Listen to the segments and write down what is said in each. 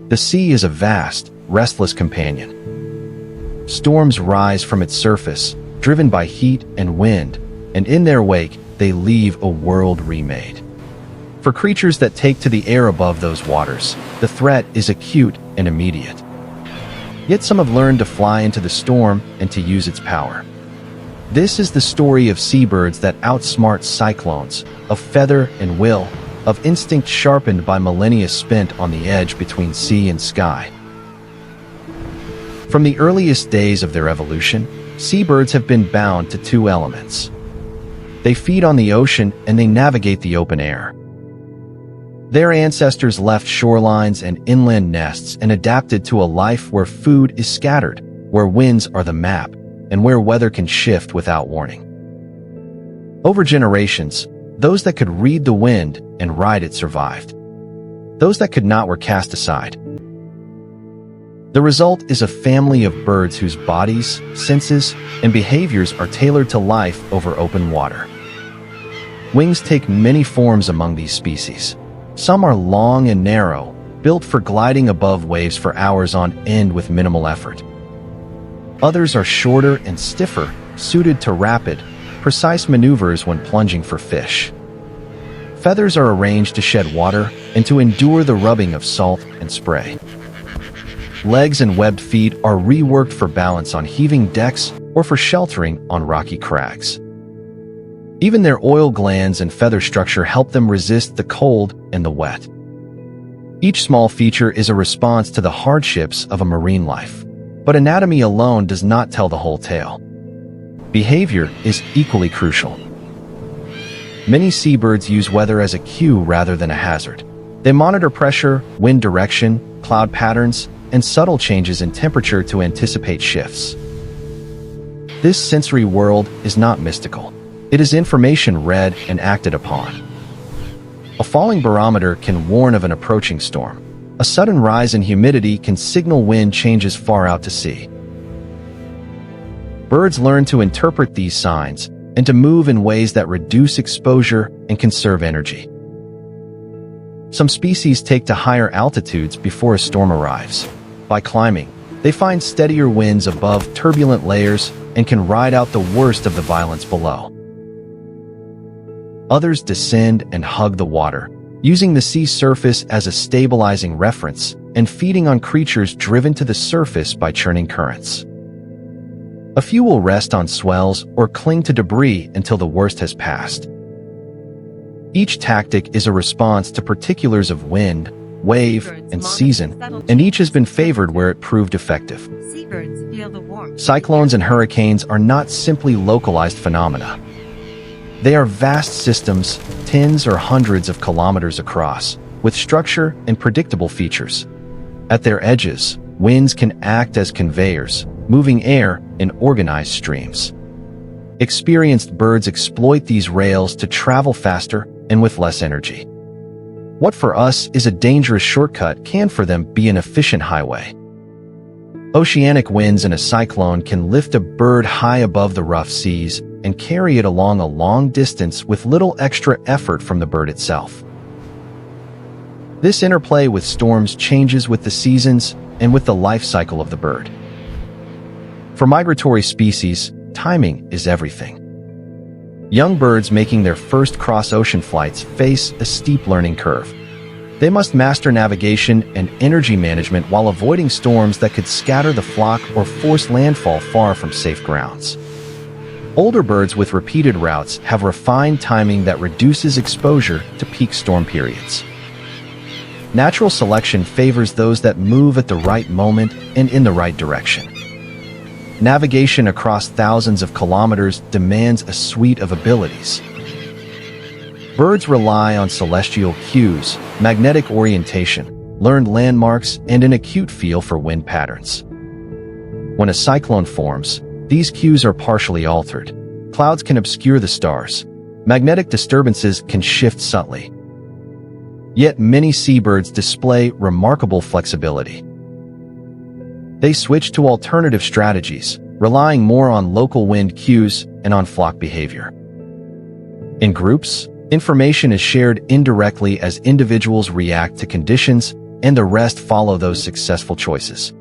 The sea is a vast, restless companion. Storms rise from its surface, driven by heat and wind, and in their wake, they leave a world remade. For creatures that take to the air above those waters, the threat is acute and immediate. Yet some have learned to fly into the storm and to use its power. This is the story of seabirds that outsmart cyclones, of feather and will, of instinct sharpened by millennia spent on the edge between sea and sky. From the earliest days of their evolution, seabirds have been bound to two elements. They feed on the ocean and they navigate the open air. Their ancestors left shorelines and inland nests and adapted to a life where food is scattered, where winds are the map, and where weather can shift without warning. Over generations, those that could read the wind and ride it survived. Those that could not were cast aside. The result is a family of birds whose bodies, senses, and behaviors are tailored to life over open water. Wings take many forms among these species. Some are long and narrow, built for gliding above waves for hours on end with minimal effort. Others are shorter and stiffer, suited to rapid, precise maneuvers when plunging for fish. Feathers are arranged to shed water and to endure the rubbing of salt and spray. Legs and webbed feet are reworked for balance on heaving decks or for sheltering on rocky crags. Even their oil glands and feather structure help them resist the cold and the wet. Each small feature is a response to the hardships of a marine life, but anatomy alone does not tell the whole tale. Behavior is equally crucial. Many seabirds use weather as a cue rather than a hazard. They monitor pressure, wind direction, cloud patterns, and subtle changes in temperature to anticipate shifts. This sensory world is not mystical. It is information read and acted upon. A falling barometer can warn of an approaching storm. A sudden rise in humidity can signal wind changes far out to sea. Birds learn to interpret these signs and to move in ways that reduce exposure and conserve energy. Some species take to higher altitudes before a storm arrives. By climbing, they find steadier winds above turbulent layers and can ride out the worst of the violence below. Others descend and hug the water, using the sea surface as a stabilizing reference and feeding on creatures driven to the surface by churning currents. A few will rest on swells or cling to debris until the worst has passed. Each tactic is a response to particulars of wind, wave, and season, and each has been favored where it proved effective. Seabirds feel the warmth. Cyclones and hurricanes are not simply localized phenomena. They are vast systems, tens or hundreds of kilometers across, with structure and predictable features. At their edges, winds can act as conveyors, moving air in organized streams. Experienced birds exploit these rails to travel faster and with less energy. What for us is a dangerous shortcut can for them be an efficient highway. Oceanic winds in a cyclone can lift a bird high above the rough seas and carry it along a long distance with little extra effort from the bird itself. This interplay with storms changes with the seasons and with the life cycle of the bird. For migratory species, timing is everything. Young birds making their first cross-ocean flights face a steep learning curve. They must master navigation and energy management while avoiding storms that could scatter the flock or force landfall far from safe grounds. Older birds with repeated routes have refined timing that reduces exposure to peak storm periods. Natural selection favors those that move at the right moment and in the right direction. Navigation across thousands of kilometers demands a suite of abilities. Birds rely on celestial cues, magnetic orientation, learned landmarks, and an acute feel for wind patterns. When a cyclone forms, these cues are partially altered. Clouds can obscure the stars. Magnetic disturbances can shift subtly. Yet many seabirds display remarkable flexibility. They switch to alternative strategies, relying more on local wind cues and on flock behavior. In groups, information is shared indirectly as individuals react to conditions and the rest follow those successful choices.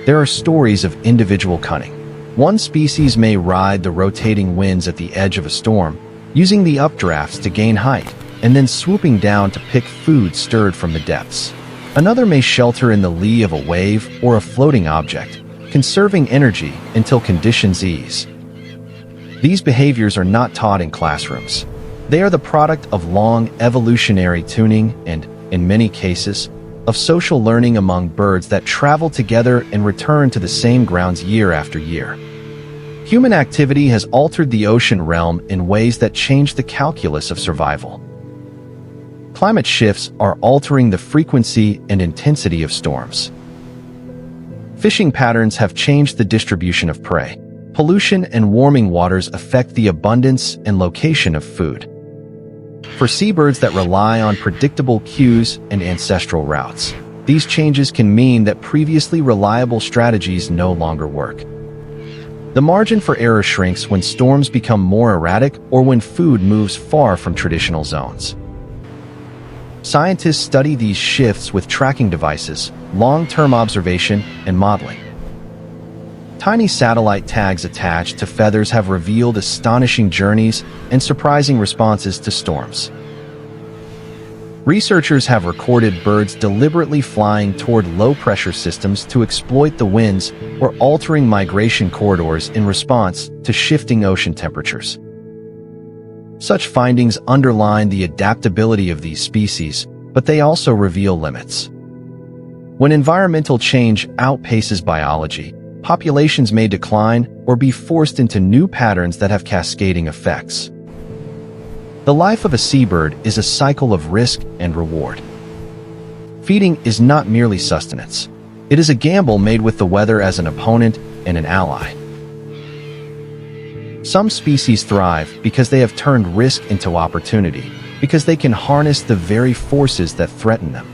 There are stories of individual cunning. One species may ride the rotating winds at the edge of a storm, using the updrafts to gain height, and then swooping down to pick food stirred from the depths. Another may shelter in the lee of a wave or a floating object, conserving energy until conditions ease. These behaviors are not taught in classrooms. They are the product of long evolutionary tuning and, in many cases, of social learning among birds that travel together and return to the same grounds year after year. Human activity has altered the ocean realm in ways that change the calculus of survival. Climate shifts are altering the frequency and intensity of storms. Fishing patterns have changed the distribution of prey. Pollution and warming waters affect the abundance and location of food. For seabirds that rely on predictable cues and ancestral routes, these changes can mean that previously reliable strategies no longer work. The margin for error shrinks when storms become more erratic or when food moves far from traditional zones. Scientists study these shifts with tracking devices, long-term observation, and modeling. Tiny satellite tags attached to feathers have revealed astonishing journeys and surprising responses to storms. Researchers have recorded birds deliberately flying toward low-pressure systems to exploit the winds or altering migration corridors in response to shifting ocean temperatures. Such findings underline the adaptability of these species, but they also reveal limits. When environmental change outpaces biology, populations may decline or be forced into new patterns that have cascading effects. The life of a seabird is a cycle of risk and reward. Feeding is not merely sustenance. It is a gamble made with the weather as an opponent and an ally. Some species thrive because they have turned risk into opportunity, because they can harness the very forces that threaten them.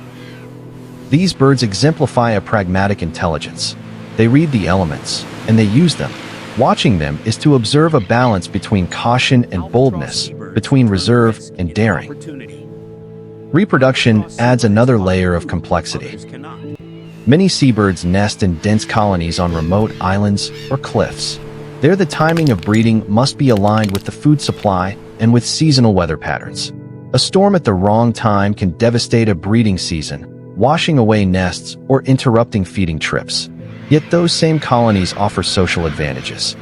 These birds exemplify a pragmatic intelligence. They read the elements, and they use them. Watching them is to observe a balance between caution and boldness, between reserve and daring. Reproduction adds another layer of complexity. Many seabirds nest in dense colonies on remote islands or cliffs. There, the timing of breeding must be aligned with the food supply and with seasonal weather patterns. A storm at the wrong time can devastate a breeding season, washing away nests or interrupting feeding trips. Yet those same colonies offer social advantages.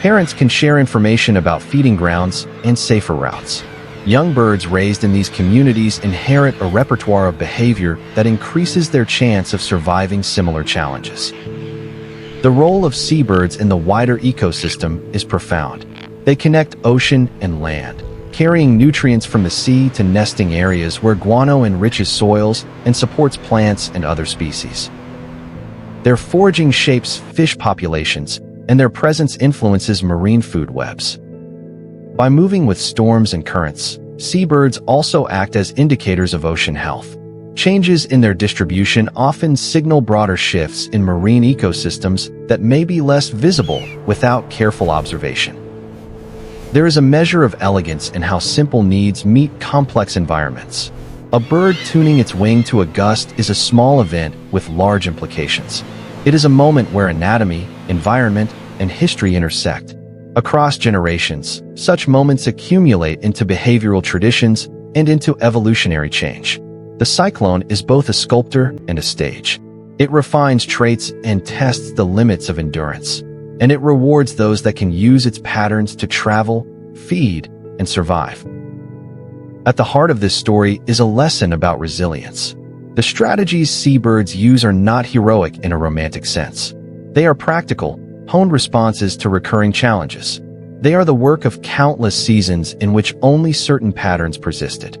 Parents can share information about feeding grounds and safer routes. Young birds raised in these communities inherit a repertoire of behavior that increases their chance of surviving similar challenges. The role of seabirds in the wider ecosystem is profound. They connect ocean and land, carrying nutrients from the sea to nesting areas where guano enriches soils and supports plants and other species. Their foraging shapes fish populations, and their presence influences marine food webs. By moving with storms and currents, seabirds also act as indicators of ocean health. Changes in their distribution often signal broader shifts in marine ecosystems that may be less visible without careful observation. There is a measure of elegance in how simple needs meet complex environments. A bird tuning its wing to a gust is a small event with large implications. It is a moment where anatomy, environment, and history intersect. Across generations, such moments accumulate into behavioral traditions and into evolutionary change. The cyclone is both a sculptor and a stage. It refines traits and tests the limits of endurance, and it rewards those that can use its patterns to travel, feed, and survive. At the heart of this story is a lesson about resilience. The strategies seabirds use are not heroic in a romantic sense. They are practical, honed responses to recurring challenges. They are the work of countless seasons in which only certain patterns persisted.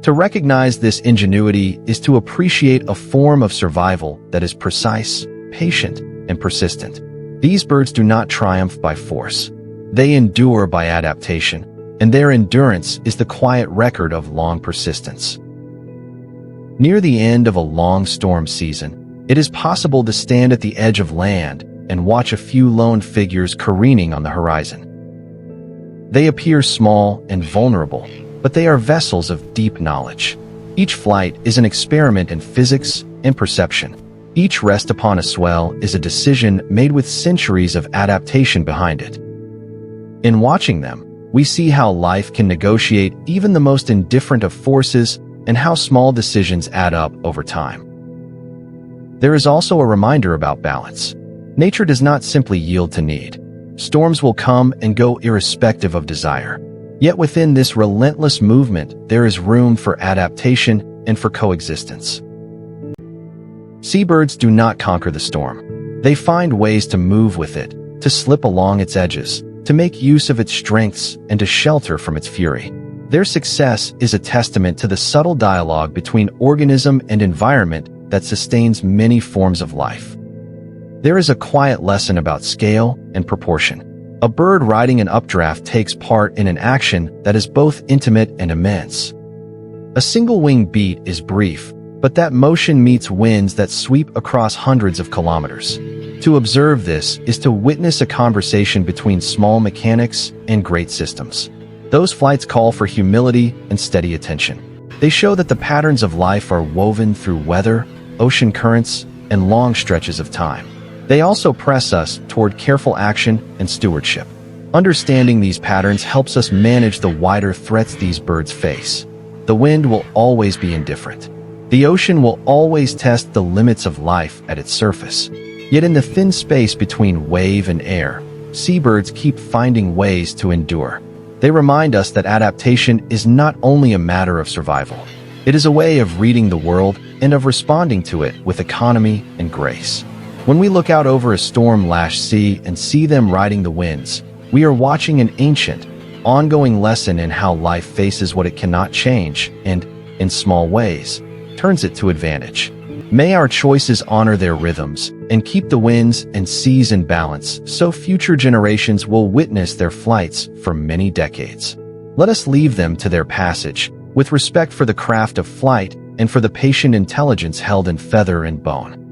To recognize this ingenuity is to appreciate a form of survival that is precise, patient, and persistent. These birds do not triumph by force. They endure by adaptation, and their endurance is the quiet record of long persistence. Near the end of a long storm season, it is possible to stand at the edge of land and watch a few lone figures careening on the horizon. They appear small and vulnerable, but they are vessels of deep knowledge. Each flight is an experiment in physics and perception. Each rest upon a swell is a decision made with centuries of adaptation behind it. In watching them, we see how life can negotiate even the most indifferent of forces and how small decisions add up over time. There is also a reminder about balance. Nature does not simply yield to need. Storms will come and go irrespective of desire. Yet within this relentless movement, there is room for adaptation and for coexistence. Seabirds do not conquer the storm. They find ways to move with it, to slip along its edges, to make use of its strengths, and to shelter from its fury. Their success is a testament to the subtle dialogue between organism and environment that sustains many forms of life. There is a quiet lesson about scale and proportion. A bird riding an updraft takes part in an action that is both intimate and immense. A single wing beat is brief, but that motion meets winds that sweep across hundreds of kilometers. To observe this is to witness a conversation between small mechanics and great systems. Those flights call for humility and steady attention. They show that the patterns of life are woven through weather, ocean currents, and long stretches of time. They also press us toward careful action and stewardship. Understanding these patterns helps us manage the wider threats these birds face. The wind will always be indifferent. The ocean will always test the limits of life at its surface. Yet in the thin space between wave and air, seabirds keep finding ways to endure. They remind us that adaptation is not only a matter of survival. It is a way of reading the world and of responding to it with economy and grace. When we look out over a storm-lashed sea and see them riding the winds, we are watching an ancient, ongoing lesson in how life faces what it cannot change and, in small ways, turns it to advantage. May our choices honor their rhythms and keep the winds and seas in balance so future generations will witness their flights for many decades. Let us leave them to their passage, with respect for the craft of flight and for the patient intelligence held in feather and bone.